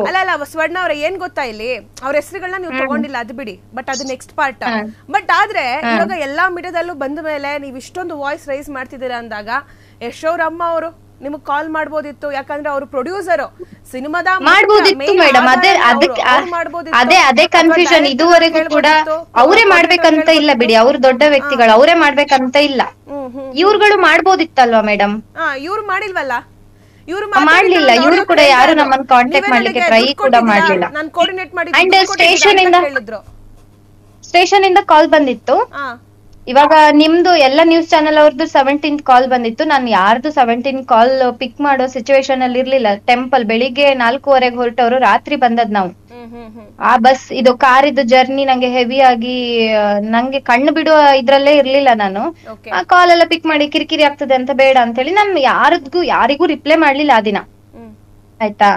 ಅಲ್ಲ ಅಲ್ಲ ಸ್ವರ್ಣ ಅವ್ರ ಏನ್ ಗೊತ್ತಾ ಇಲ್ಲಿ ಅವ್ರ ಹೆಸರುಗಳನ್ನ ನೀವು ತಗೊಂಡಿಲ್ಲ ಅದು ಬಿಡಿ, ಬಟ್ ಅದು ನೆಕ್ಸ್ಟ್ ಪಾರ್ಟ್. ಬಟ್ ಆದ್ರೆ ಇವಾಗ ಎಲ್ಲಾ ಮೀಡಿಯಾದಲ್ಲೂ ಬಂದ ಮೇಲೆ ನೀವ್ ಇಷ್ಟೊಂದು ವಾಯ್ಸ್ ರೈಸ್ ಮಾಡ್ತಿದ್ದೀರಾ ಅಂದಾಗ ಯಶೋರ್ ಅಮ್ಮ ಅವರು ನಿಮಗ್ ಕಾಲ್ ಮಾಡ್ಬೋದಿತ್ತು, ಯಾಕಂದ್ರೆ ಅವರು ಪ್ರೊಡ್ಯೂಸರ್ ಸಿನಿಮಾದ ಮಾಡ್ಬೋದಿತ್ತು ಮೇಡಮ್. ಅದೇ ಕನ್ಫ್ಯೂಷನ್ ಇದುವರೆಗೂ ಕೂಡ ಅವರೇ ಮಾಡ್ಬೇಕಂತ ಇಲ್ಲ ಬಿಡಿ, ಅವ್ರು ದೊಡ್ಡ ವ್ಯಕ್ತಿಗಳು, ಅವರೇ ಮಾಡ್ಬೇಕಂತ ಇಲ್ಲ. ಇವ್ರುಗಳು ಮಾಡ್ಬೋದಿತ್ತಲ್ವಾ ಮೇಡಮ್? ಇವ್ರು ಮಾಡಿಲ್ವಲ್ಲ, ಇವ್ರು ಮಾಡ್ಲಿಲ್ಲ. ಇವ್ರು ಕೂಡ ಯಾರು ನಮ್ಮನ್ನ ಕಾಂಟ್ಯಾಕ್ಟ್ ಮಾಡ್ಲಿಕ್ಕೆ ಟ್ರೈ ಕೂಡ ಮಾಡ್ಲಿಲ್ಲ. ನಾನು ಕೋಆರ್ಡಿನೇಟ್ ಮಾಡಿ ಅಂಡ್ ಸ್ಟೇಷನ್ ಇಂದ ಕಾಲ್ ಬಂದಿತ್ತು. ಇವಾಗ ನಿಮ್ದು ಎಲ್ಲ ನ್ಯೂಸ್ ಚಾನೆಲ್ ಅವ್ರದ್ದು 17th ಕಾಲ್ ಬಂದಿತ್ತು. ನಾನು ಯಾರ್ದು 17th ಕಾಲ್ ಪಿಕ್ ಮಾಡೋ ಸಿಚುವೇಶನ್ ಅಲ್ಲಿ ಇರ್ಲಿಲ್ಲ. ಟೆಂಪಲ್ ಬೆಳಿಗ್ಗೆ 4:15 ಹೊರಟವರು, ರಾತ್ರಿ ಬಂದದ್ ನಾವು. ಆ ಬಸ್ ಇದು ಕಾರಿದ್ದು ಜರ್ನಿ ನಂಗೆ ಹೆವಿ ಆಗಿ ನಂಗೆ ಕಣ್ಣು ಬಿಡುವ ಇದ್ರಲ್ಲೇ ಇರ್ಲಿಲ್ಲ ನಾನು. ಆ ಕಾಲ್ ಎಲ್ಲ ಪಿಕ್ ಮಾಡಿ ಕಿರಿಕಿರಿ ಆಗ್ತದೆ ಅಂತ ಬೇಡ ಅಂತ ಹೇಳಿ ನಾನು ಯಾರಿಗೂ ರಿಪ್ಲೈ ಮಾಡ್ಲಿಲ್ಲ ಆ ದಿನ. ಆಯ್ತಾ?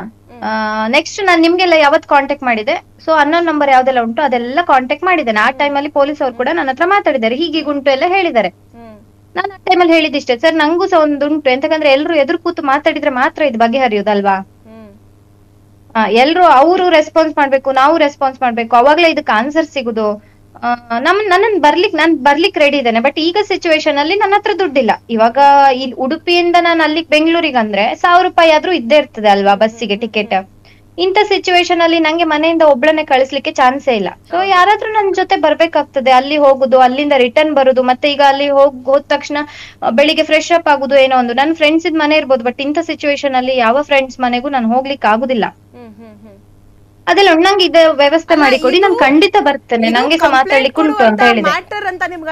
ನೆಕ್ಸ್ಟ್ ನಾನ್ ನಿಮ್ಗೆಲ್ಲ ಯಾವತ್ ಕಾಂಟ್ಯಾಕ್ಟ್ ಮಾಡಿದೆ, ಸೊ ಅನ್ನೋನ್ ನಂಬರ್ ಯಾವ್ದೆಲ್ಲ ಉಂಟು ಅದೆಲ್ಲ ಕಾಂಟ್ಯಾಕ್ಟ್ ಮಾಡಿದ್ದೇನೆ. ಆ ಟೈಮಲ್ಲಿ ಪೊಲೀಸ್ ಅವ್ರು ಕೂಡ ನನ್ನ ಹತ್ರ ಮಾತಾಡಿದ್ದಾರೆ, ಹೀಗೆ ಉಂಟು ಎಲ್ಲ ಹೇಳಿದ್ದಾರೆ. ನಾನು ಆ ಟೈಮಲ್ಲಿ ಹೇಳಿದಿಷ್ಟೇ, ಸರ್ ನಂಗೂ ಸಹ ಒಂದು ಉಂಟು, ಎಂತಕಂದ್ರೆ ಎಲ್ರು ಎದುರು ಕೂತು ಮಾತಾಡಿದ್ರೆ ಮಾತ್ರ ಇದು ಬಗೆಹರಿಯುದಲ್ವಾ. ಎಲ್ರು ಅವರು ರೆಸ್ಪಾನ್ಸ್ ಮಾಡ್ಬೇಕು, ನಾವು ರೆಸ್ಪಾನ್ಸ್ ಮಾಡ್ಬೇಕು, ಅವಾಗ್ಲೇ ಇದಕ್ಕೆ ಆನ್ಸರ್ ಸಿಗುದು. ನಾನ್ ಬರ್ಲಿಕ್ ರೆಡಿ ಇದ್ದೇನೆ. ಬಟ್ ಈಗ ಸಿಚುವೇಶನ್ ಅಲ್ಲಿ ನನ್ನ ಹತ್ರ ದುಡ್ಡಿಲ್ಲ. ಇವಾಗ ಈ ಉಡುಪಿಯಿಂದ ನಾನು ಅಲ್ಲಿಗೆ ಬೆಂಗಳೂರಿಗೆ ಅಂದ್ರೆ 1000 ರೂಪಾಯಿ ಆದ್ರೂ ಇದ್ದೇ ಇರ್ತದೆ ಅಲ್ವಾ ಬಸ್ಸಿಗೆ ಟಿಕೆಟ್. ಇಂಥ ಸಿಚುವೇಶನ್ ಅಲ್ಲಿ ನಂಗೆ ಮನೆಯಿಂದ ಒಬ್ಳನ್ನೇ ಕಳಿಸ್ಲಿಕ್ಕೆ ಚಾನ್ಸೇ ಇಲ್ಲ. ಸೊ ಯಾರಾದ್ರೂ ನನ್ ಜೊತೆ ಬರ್ಬೇಕಾಗ್ತದೆ. ಅಲ್ಲಿ ಹೋಗುದು, ಅಲ್ಲಿಂದ ರಿಟರ್ನ್ ಬರುದು, ಮತ್ತೆ ಈಗ ಅಲ್ಲಿ ಹೋದ ತಕ್ಷಣ ಬೆಳಿಗ್ಗೆ ಫ್ರೆಶ್ ಅಪ್ ಆಗುದು, ಏನೋ ಒಂದು. ನನ್ ಫ್ರೆಂಡ್ಸ್ ಇದ್ ಮನೆ ಇರ್ಬೋದು, ಬಟ್ ಇಂಥ ಸಿಚುವೇಶನ್ ಅಲ್ಲಿ ಯಾವ ಫ್ರೆಂಡ್ಸ್ ಮನೆಗೂ ನಾನು ಹೋಗ್ಲಿಕ್ಕೆ ಆಗುದಿಲ್ಲ. ಅದೆಲ್ಲ ನಂಗೆ ಇದು ವ್ಯವಸ್ಥೆ ಮಾಡಿ ಕೊಡಿ, ನಾನು ಖಂಡಿತ ಬರ್ತೇನೆ. ನಂಗೆ ಸಹ ಮಾತಾಡ್ಲಿಕ್ಕೆ ಉಂಟು ಅಂತ ಹೇಳಿದೆ. ಮ್ಯಾಟರ್ ಅಂತ ನಿಮ್ಗೆ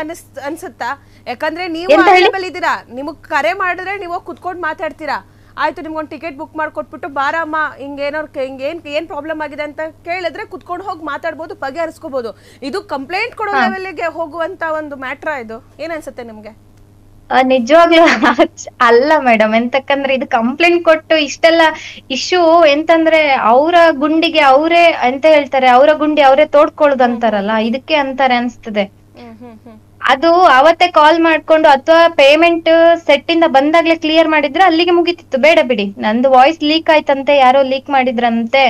ಅನ್ಸುತ್ತಾ? ಯಾಕಂದ್ರೆ ನೀವು ಅವೈಲೇಬಲ್ ಇದ್ದೀರಾ, ನಿಮಗ್ ಕರೆ ಮಾಡಿದ್ರೆ ನೀವು ಕುತ್ಕೊಂಡು ಮಾತಾಡ್ತೀರಾ. ಆಯ್ತು ನಿಮ್ಗೊಂದು ಟಿಕೆಟ್ ಬುಕ್ ಮಾಡ್ಕೊಟ್ಬಿಟ್ಟು ಬಾರಮ್ಮ ಏನ್ ಪ್ರಾಬ್ಲಮ್ ಆಗಿದೆ ಅಂತ ಕೇಳಿದ್ರೆ ಕುತ್ಕೊಂಡು ಹೋಗಿ ಮಾತಾಡ್ಬೋದು, ಬಗೆಹರಿಸ್ಕೋಬಹುದು. ಇದು ಕಂಪ್ಲೇಂಟ್ ಕೊಡೋ ಲೆವೆಲ್ಗೆ ಹೋಗುವಂತ ಒಂದು ಮ್ಯಾಟ್ರಾ ಇದು? ಏನ್ ಅನ್ಸುತ್ತೆ ನಿಮ್ಗೆ? ನಿಜವಾಗ್ಲೂ ಅಲ್ಲ ಮೇಡಮ್. ಎಂತಕ್ಕಂದ್ರೆ ಇದು ಕಂಪ್ಲೇಂಟ್ ಕೊಟ್ಟು ಇಷ್ಟೆಲ್ಲ ಇಶ್ಯೂ ಎಂತಂದ್ರೆ ಅವರ ಗುಂಡಿಗೆ ಅವರೇ ಎಂತ ಹೇಳ್ತಾರೆ, ಅವರ ಗುಂಡಿ ಅವರೇ ತೋಡ್ಕೊಳ್ಳೋದು ಅಂತಾರಲ್ಲ, ಇದಕ್ಕೆ ಅಂತಾರೆ ಅನ್ಸ್ತದೆ. ಅದು ಅವತ್ತೇ ಕಾಲ್ ಮಾಡ್ಕೊಂಡು ಅಥವಾ ಪೇಮೆಂಟ್ ಸೆಟ್ ಇಂದ ಬಂದಾಗ್ಲೇ ಕ್ಲಿಯರ್ ಮಾಡಿದ್ರೆ ಅಲ್ಲಿಗೆ ಮುಗಿತಿತ್ತು. ಬೇಡ ಬಿಡಿ, ನಂದು ವಾಯ್ಸ್ ಲೀಕ್ ಆಯ್ತಂತೆ, ಯಾರೋ ಲೀಕ್ ಮಾಡಿದ್ರಂತೆ.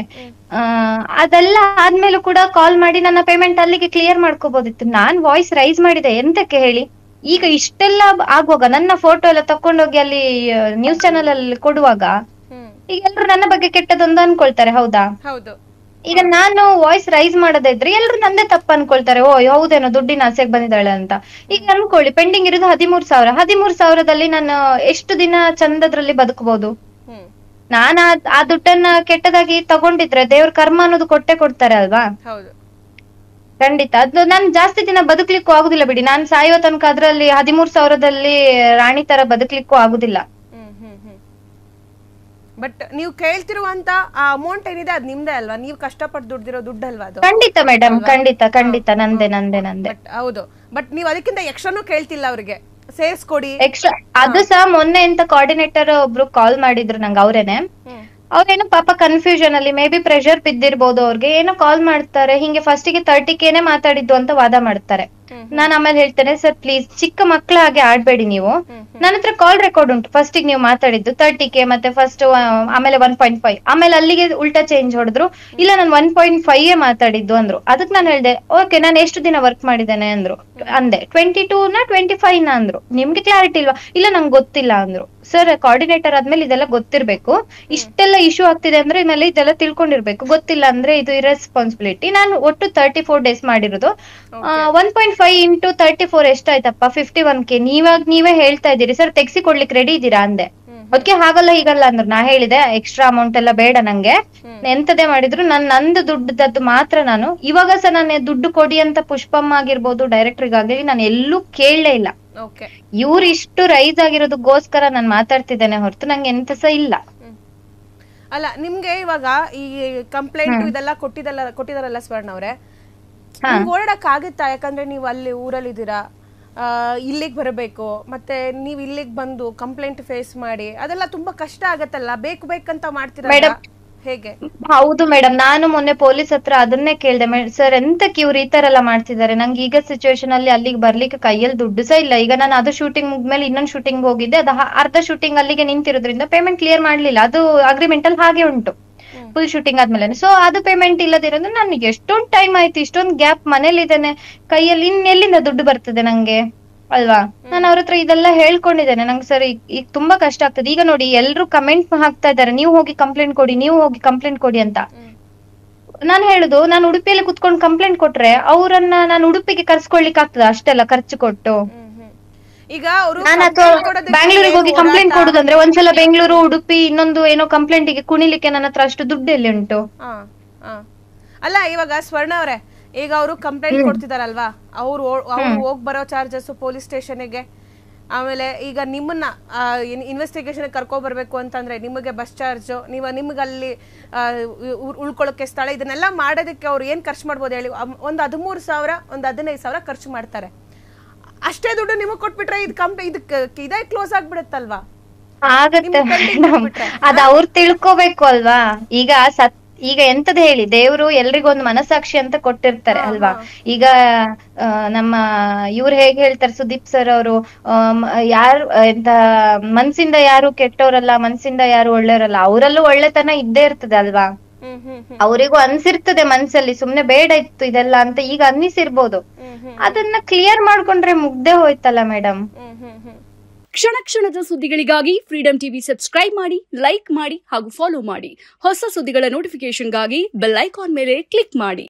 ಅದೆಲ್ಲ ಆದ್ಮೇಲೂ ಕೂಡ ಕಾಲ್ ಮಾಡಿ ನನ್ನ ಪೇಮೆಂಟ್ ಅಲ್ಲಿಗೆ ಕ್ಲಿಯರ್ ಮಾಡ್ಕೋಬಹುದಿತ್ತು. ನಾನ್ ವಾಯ್ಸ್ ರೈಸ್ ಮಾಡಿದೆ ಎಂತಕ್ಕೆ ಹೇಳಿ? ಈಗ ಇಷ್ಟೆಲ್ಲ ಆಗುವಾಗ ನನ್ನ ಫೋಟೋ ಎಲ್ಲ ತಕೊಂಡೋಗಿ ಅಲ್ಲಿ ನ್ಯೂಸ್ ಚಾನೆಲ್ ಅಲ್ಲಿ ಕೊಡುವಾಗ ಈಗ ಎಲ್ರು ನನ್ನ ಬಗ್ಗೆ ಕೆಟ್ಟದೊಂದು ಅನ್ಕೊಳ್ತಾರೆ, ಹೌದಾ? ಈಗ ನಾನು ವಾಯ್ಸ್ ರೈಸ್ ಮಾಡದೇ ಇದ್ರೆ ಎಲ್ರು ನಂದೇ ತಪ್ಪು ಅನ್ಕೊಳ್ತಾರೆ. ಓ ಹೌದೇನೋ ದುಡ್ಡಿನ ಆಸೆಗೆ ಬಂದಿದ್ದಾಳೆ ಅಂತ. ಈಗ ಅನ್ಕೊಳ್ಳಿ, ಪೆಂಡಿಂಗ್ ಇರೋದು 13,000. 13,000ದಲ್ಲಿ ನಾನು ಎಷ್ಟು ದಿನ ಚಂದದ್ರಲ್ಲಿ ಬದುಕಬಹುದು? ನಾನು ಆ ದುಡ್ಡನ್ನ ಕೆಟ್ಟದಾಗಿ ತಗೊಂಡಿದ್ರೆ ದೇವ್ರ ಕರ್ಮ ಅನ್ನೋದು ಕೊಟ್ಟೆ ಕೊಡ್ತಾರೆ ಅಲ್ವಾ? ಖಂಡಿತ. ಅದು ನಾನ್ ಜಾಸ್ತಿ ದಿನ ಬದುಕ್ಲಿಕ್ಕೂ ಆಗುದಿಲ್ಲ ಬಿಡಿ. ನಾನ್ ಸಾಯೋ ತನಕ ಅದ್ರಲ್ಲಿ 13,000ದಲ್ಲಿ ರಾಣಿ ತರ ಬದುಕ್ಲಿಕ್ಕೂ ಆಗುದಿಲ್ಲ. ಬಟ್ ನೀವು ಕೇಳ್ತಿರುವಂತ ಆ ಅಮೌಂಟ್ ಏನಿದೆ ಅದ್ ನಿಮ್ದೇ ಅಲ್ವಾ? ನೀವು ಕಷ್ಟಪಟ್ಟು ದುಡ್ದಿರೋ ದುಡ್ಡಲ್ವಾ ಅದು? ಖಂಡಿತ ಮೇಡಮ್, ಖಂಡಿತ ನಂದೇ. ಹೌದು, ಬಟ್ ನೀವ್ ಅದಕ್ಕಿಂತ ಎಕ್ಸ್ಟ್ರಾನು ಕೇಳ್ತಿಲ್ಲ ಅವ್ರಿಗೆ ಸೇರ್ಸ್ಕೊಡಿ ಎಕ್ಸ್ಟ್ರಾ. ಅದು ಸಹ ಮೊನ್ನೆ ಎಂತ ಕೋಆರ್ಡಿನೇಟರ್ ಒಬ್ರು ಕಾಲ್ ಮಾಡಿದ್ರು ನಂಗೆ, ಅವ್ರೇನೆ. ಅವ್ರೇನೋ ಪಾಪ ಕನ್ಫ್ಯೂಷನ್ ಅಲ್ಲಿ ಮೇ ಬಿ ಪ್ರೆಷರ್ ಬಿದ್ದಿರ್ಬೋದು ಅವ್ರಿಗೆ. ಏನೋ ಕಾಲ್ ಮಾಡ್ತಾರೆ, ಹಿಂಗೆ ಫಸ್ಟಿಗೆ 30K ಮಾತಾಡಿದ್ದು ಅಂತ ವಾದ ಮಾಡ್ತಾರೆ. ನಾನ್ ಆಮೇಲೆ ಹೇಳ್ತೇನೆ, ಸರ್ ಪ್ಲೀಸ್ ಚಿಕ್ಕ ಮಕ್ಳ ಹಾಗೆ ಆಡ್ಬೇಡಿ ನೀವು. ನನ್ನ ಹತ್ರ ಕಾಲ್ ರೆಕಾರ್ಡ್ ಉಂಟು. ಫಸ್ಟ್ ನೀವು ಮಾತಾಡಿದ್ದು 30K, ಮತ್ತೆ ಫಸ್ಟ್ ಆಮೇಲೆ 1.5, ಆಮೇಲೆ ಅಲ್ಲಿಗೆ ಉಲ್ಟಾ ಚೇಂಜ್ ಹೊಡೆದ್ರು. ಇಲ್ಲ ನಾನು 1.5 ಮಾತಾಡಿದ್ದು ಅಂದ್ರು. ಅದಕ್ಕೆ ನಾನು ಹೇಳ್ದೆ, ಓಕೆ ನಾನು ಎಷ್ಟು ದಿನ ವರ್ಕ್ ಮಾಡಿದ್ದೇನೆ ಅಂದ್ರು. ಅಂದೆ 22 25 ಅಂದ್ರು. ನಿಮ್ಗೆ ಕ್ಲಾರಿಟಿ ಇಲ್ವಾ? ಇಲ್ಲ ನಂಗೆ ಗೊತ್ತಿಲ್ಲ ಅಂದ್ರು. ಸರ್ ಕೋಆರ್ಡಿನೇಟರ್ ಆದ್ಮೇಲೆ ಇದೆಲ್ಲ ಗೊತ್ತಿರ್ಬೇಕು. ಇಷ್ಟೆಲ್ಲ ಇಶ್ಯೂ ಆಗ್ತಿದೆ ಅಂದ್ರೆ ಮೇಲೆ ಇದೆಲ್ಲ ತಿಳ್ಕೊಂಡಿರ್ಬೇಕು. ಗೊತ್ತಿಲ್ಲ ಅಂದ್ರೆ ಇದು ಇರೆಸ್ಪಾನ್ಸಿಬಿಲಿಟಿ. ನಾನು ಒಟ್ಟು 34 ಡೇಸ್ ಮಾಡಿರೋದು. 1.5 ಇಂಟು 34 ಎಷ್ಟಾಯ್ತಪ್ಪ? 51K. ನೀವೇ ಹೇಳ್ತಾ ಇದ್ದೀರಿ ಸರ್ ತೆಗ್ಸಿ ಕೊಡ್ಲಿಕ್ಕೆ ರೆಡಿ ಇದ್ದೀರಾ ಅಂದೆ. ಅದಕ್ಕೆ ಹಾಗಲ್ಲ ಹೀಗಲ್ಲ ಅಂದ್ರು. ನಾ ಹೇಳಿದೆ ಎಕ್ಸ್ಟ್ರಾ ಅಮೌಂಟ್ ಎಲ್ಲ ಬೇಡ ನಂಗೆ, ಎಂತದೇ ಮಾಡಿದ್ರು ನಂದು ದುಡ್ಡದ್ದು ಮಾತ್ರ. ನಾನು ಇವಾಗ ಸಹ ನಾನು ದುಡ್ಡು ಕೊಡಿ ಅಂತ ಪುಷ್ಪಮ್ಮ ಆಗಿರ್ಬೋದು, ಡೈರೆಕ್ಟರ್ಗಾಗ್ಲಿ ನಾನು ಎಲ್ಲೂ ಕೇಳಲೇ ಇಲ್ಲ. ಇವ್ರು ಇಷ್ಟು ರೈಸ್ ಆಗಿರೋದಕ್ಕೋಸ್ಕರ ನಾನು ಮಾತಾಡ್ತಿದ್ದೇನೆ ಹೊರತು ನಂಗೆ ಎಂತ ಸಹ ಇಲ್ಲ. ಅಲ್ಲ ನಿಮ್ಗೆ ಇವಾಗ ಈ ಕಂಪ್ಲೇಂಟ್ ಇದೆಲ್ಲ ಕೊಟ್ಟಿದಾರಲ್ಲ ಸ್ವರ್ಣ ಅವ್ರೆ, ಓಡಾಡಕ್ ಆಗುತ್ತಾ? ಯಾಕಂದ್ರೆ ನೀವು ಅಲ್ಲಿ ಊರಲ್ಲಿ ಇದ್ದೀರಾ, ಇಲ್ಲಿಗೆ ಬರಬೇಕು, ಮತ್ತೆ ನೀವ್ ಇಲ್ಲಿಗೆ ಬಂದು ಕಂಪ್ಲೇಂಟ್ ಫೇಸ್ ಮಾಡಿ ಅದೆಲ್ಲ ತುಂಬಾ ಕಷ್ಟ ಆಗತ್ತಲ್ಲ. ಬೇಕಂತ ಮಾಡ್ತೀರಾ ಹೇಗೆ? ಹೌದು ಮೇಡಮ್, ನಾನು ಮೊನ್ನೆ ಪೊಲೀಸ್ ಹತ್ರ ಅದನ್ನೇ ಕೇಳ್ದೆ. ಸರ್ ಎಂತಕ್ಕೆ ಇವ್ರು ಈ ತರ ಎಲ್ಲ ಮಾಡ್ತಿದ್ದಾರೆ? ನಂಗೆ ಈಗ ಸಿಚುವೇಶನ್ ಅಲ್ಲಿ ಅಲ್ಲಿಗೆ ಬರ್ಲಿಕ್ಕೆ ಕೈಯಲ್ಲಿ ದುಡ್ಡು ಸಹ ಇಲ್ಲ. ಈಗ ನಾನು ಅದು ಶೂಟಿಂಗ್ ಮುಗ್ದ್ಮೇಲೆ ಇನ್ನೊಂದು ಶೂಟಿಂಗ್ ಹೋಗಿದ್ದೆ. ಅದು ಅರ್ಧ ಶೂಟಿಂಗ್ ಅಲ್ಲಿಗೆ ನಿಂತಿರೋದ್ರಿಂದ ಪೇಮೆಂಟ್ ಕ್ಲಿಯರ್ ಮಾಡ್ಲಿಲ್ಲ. ಅದು ಅಗ್ರಿಮೆಂಟ್ ಅಲ್ಲಿ ಹಾಗೆ ಉಂಟು. ಫುಲ್ ಶೂಟಿಂಗ್ ಆದ್ಮೇಲೆ. ಸೊ ಅದು ಪೇಮೆಂಟ್ ಇಲ್ಲದಿರೋದು ನಾನು ಎಷ್ಟೊಂದ್ ಟೈಮ್ ಆಯ್ತು, ಇಷ್ಟೊಂದ್ ಗ್ಯಾಪ್ ಮನೇಲಿ ಇದ್ದೇನೆ, ಕೈಯಲ್ಲಿ ಇನ್ನೆಲ್ಲಿಂದ ದುಡ್ಡು ಬರ್ತದೆ ನಂಗೆ ಅಲ್ವಾ. ನಾನು ಅವ್ರ ಹತ್ರ ಇದೆಲ್ಲ ಹೇಳ್ಕೊಂಡಿದ್ದೇನೆ, ನಂಗೆ ಸರ್ ಈಗ ತುಂಬಾ ಕಷ್ಟ ಆಗ್ತದೆ. ಈಗ ನೋಡಿ ಎಲ್ರು ಕಮೆಂಟ್ ಹಾಕ್ತಾ ಇದ್ದಾರೆ, ನೀವು ಹೋಗಿ ಕಂಪ್ಲೇಂಟ್ ಕೊಡಿ, ನೀವು ಹೋಗಿ ಕಂಪ್ಲೇಂಟ್ ಕೊಡಿ ಅಂತ. ನಾನು ಹೇಳುದು, ನಾನು ಉಡುಪಿಯಲ್ಲಿ ಕುತ್ಕೊಂಡು ಕಂಪ್ಲೇಂಟ್ ಕೊಟ್ರೆ ಅವರನ್ನ ನಾನು ಉಡುಪಿಗೆ ಕರ್ಸ್ಕೊಳ್ಲಿಕ್ಕೆ ಆಗ್ತದ ಅಷ್ಟೆಲ್ಲ ಖರ್ಚು ಕೊಟ್ಟು? ಈಗ ಅವರು ನಾನು ಅಥವಾ ಬ್ಯಾಂಗ್ಳೂರಿಗೆ ಹೋಗಿ ಕಂಪ್ಲೇಂಟ್ ಕೊಡುದಂದ್ರೆ ಒಂದ್ಸಲ ಬೆಂಗಳೂರು ಉಡುಪಿ ಇನ್ನೊಂದು ಏನೋ ಕಂಪ್ಲೇಂಟಿಗೆ ಕುಣಿಲಿಕ್ಕೆ ನನ್ನ ಹತ್ರ ಅಷ್ಟು ದುಡ್ಡು ಎಲ್ಲಿ ಉಂಟು? ಅಲ್ಲ ಇವಾಗ ಸ್ವರ್ಣ ಅವರೇ, ಈಗ ಅವರು ಕಂಪ್ಲೇಂಟ್ ಕೊಡ್ತಿದಾರಲ್ವಾ, ಅವ್ರು ಹೋಗ್ ಬರೋ ಚಾರ್ಜಸ್ ಪೊಲೀಸ್ ಸ್ಟೇಷನ್ಗೆ, ಆಮೇಲೆ ಈಗ ನಿಮ್ಮನ್ನ ಇನ್ವೆಸ್ಟಿಗೇಷನ್ ಕರ್ಕೊ ಬರ್ಬೇಕು ಅಂತಂದ್ರೆ ನಿಮಗೆ ಬಸ್ ಚಾರ್ಜ್, ನಿಮ್ಗೆ ಅಲ್ಲಿ ಉಳ್ಕೊಳ್ಳೋಕೆ ಸ್ಥಳ, ಇದನ್ನೆಲ್ಲ ಮಾಡೋದಕ್ಕೆ ಅವ್ರು ಏನ್ ಖರ್ಚು ಮಾಡ್ಬೋದು ಹೇಳಿ? ಒಂದು 13,000 ಒಂದು 15,000 ಖರ್ಚು ಮಾಡ್ತಾರೆ. ಅಷ್ಟೇ ದುಡ್ಡು ನಿಮಗ್ ಕೊಟ್ಬಿಟ್ರೆ ಇದಕ್ಕೆ ಇದೇ ಕ್ಲೋಸ್ ಆಗ್ಬಿಡುತ್ತಲ್ವಾ? ಆಗತ್ತೆ ಅದ್ ಅವ್ರು ತಿಳ್ಕೋಬೇಕು ಅಲ್ವಾ. ಈಗ ಎಂತದ್ ಹೇಳಿ, ದೇವ್ರು ಎಲ್ರಿಗೊಂದು ಮನಸ್ಸಾಕ್ಷಿ ಅಂತ ಕೊಟ್ಟಿರ್ತಾರೆ ಅಲ್ವಾ. ಈಗ ನಮ್ಮ ಇವ್ರು ಹೇಗೆ ಹೇಳ್ತಾರೆ, ಸುದೀಪ್ ಸರ್ ಅವರು, ಯಾರು ಎಂತ ಮನ್ಸಿಂದ ಯಾರು ಕೆಟ್ಟವರಲ್ಲ, ಮನ್ಸಿಂದ ಯಾರು ಒಳ್ಳೆಯವರಲ್ಲ, ಅವರಲ್ಲೂ ಒಳ್ಳೆತನ ಇದ್ದೇ ಇರ್ತದೆ ಅಲ್ವಾ. ಅವರಿಗೂ ಅನ್ಸಿರ್ತದೆ ಮನ್ಸಲ್ಲಿ, ಸುಮ್ನೆ ಬೇಡ ಇತ್ತು ಇದೆಲ್ಲ ಅಂತ ಈಗ ಅನ್ನಿಸಿರ್ಬೋದು. ಅದನ್ನ ಕ್ಲಿಯರ್ ಮಾಡ್ಕೊಂಡ್ರೆ ಮುಗ್ದೆ ಹೋಯ್ತಲ್ಲ ಮೇಡಮ್. ಕ್ಷಣ ಕ್ಷಣದ ಸುದ್ದಿಗಳಿಗಾಗಿ ಫ್ರೀಡಂ ಟಿವಿ ಸಬ್ಸ್ಕ್ರೈಬ್ ಮಾಡಿ, ಲೈಕ್ ಮಾಡಿ ಹಾಗೂ ಫಾಲೋ ಮಾಡಿ. ಹೊಸ ಸುದ್ದಿಗಳ ನೋಟಿಫಿಕೇಶನ್ಗಾಗಿ ಬೆಲ್ ಐಕಾನ್ ಮೇಲೆ ಕ್ಲಿಕ್ ಮಾಡಿ.